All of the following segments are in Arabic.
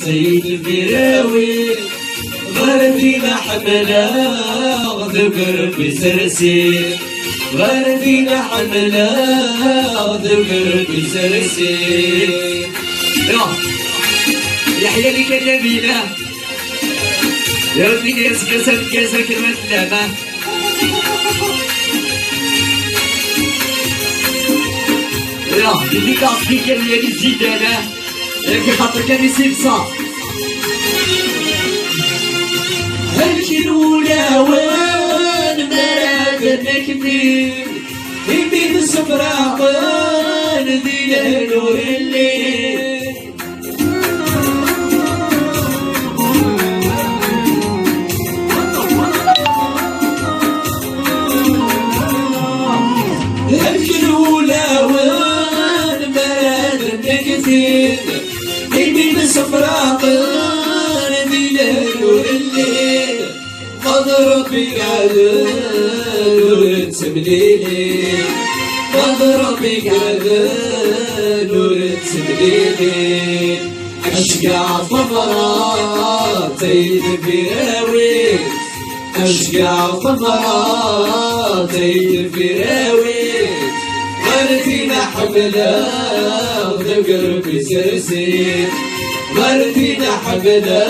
سيد الفراوي غردينا حملة ذكر بسرسي غردينا حملة ذكر بسرسي يحيى لك النبيلة يا ربي ناس كسب كاسك المسلمة يا بديك أعطيك يا الزيدانة في خاطرك أنا سيبصا الكلولة وين مراد نكتب يمين الصفرا وين ذي نور الليل الكلولة وين مراد نكتب يمين الصفرا وين ذي نور الليل مضرب بقلب نور تسمليلي مضرب بقلب نور تسمليلي أشقع ضمرات الفراوي أشقع ضمرات الفراوي غرتينا حملة ذكر بسرسي غرتينا حملة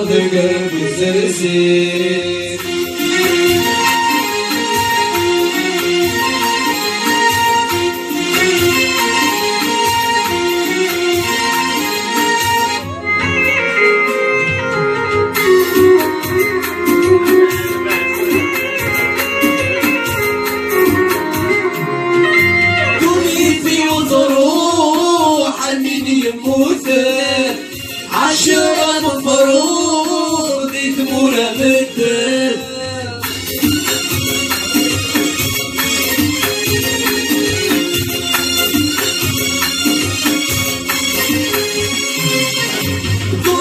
ذكر بسرسي عشرة مفروض ثمور مدد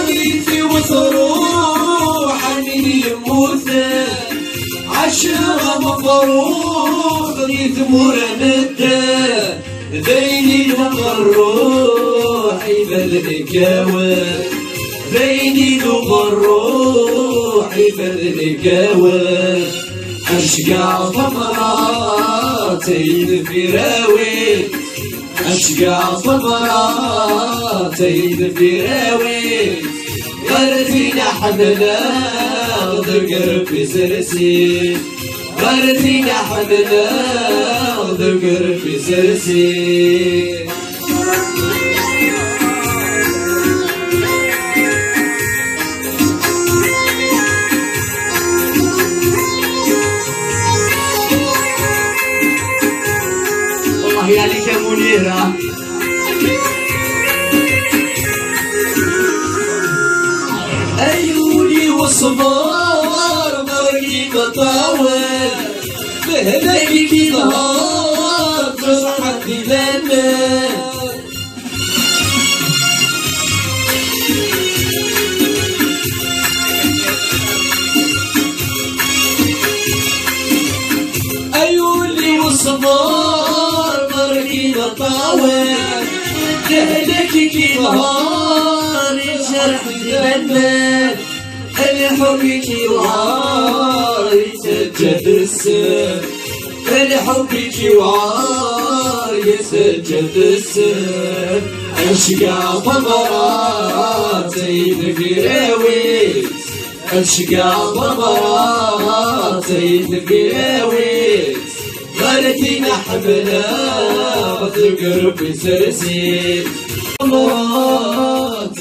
ضيفي وصروح من يموت عشرة مفروض ثمور مدد بيني والروح بالنكاوى بيني والروح بالنكاوى أشقع ضمرات الفراوي أشقع ضمرات الفراوي غرتينا حملة ذكر بسرسي غرتينا حملة ذكر بسرسي والله عليك يا منيرة أيوني والصبار مرقي بطاول بهدايك نهار جرحت لنا أيوني والصبار مرقي بطاول بهدايك نهار جرحت لنا الحب كيوار يسجد السر الحب كيوار يسجد السر أشقع ضمرات الفراوي أشقع ضمرات الفراوي غرتينا حملة ذكر بسرسي ضمرات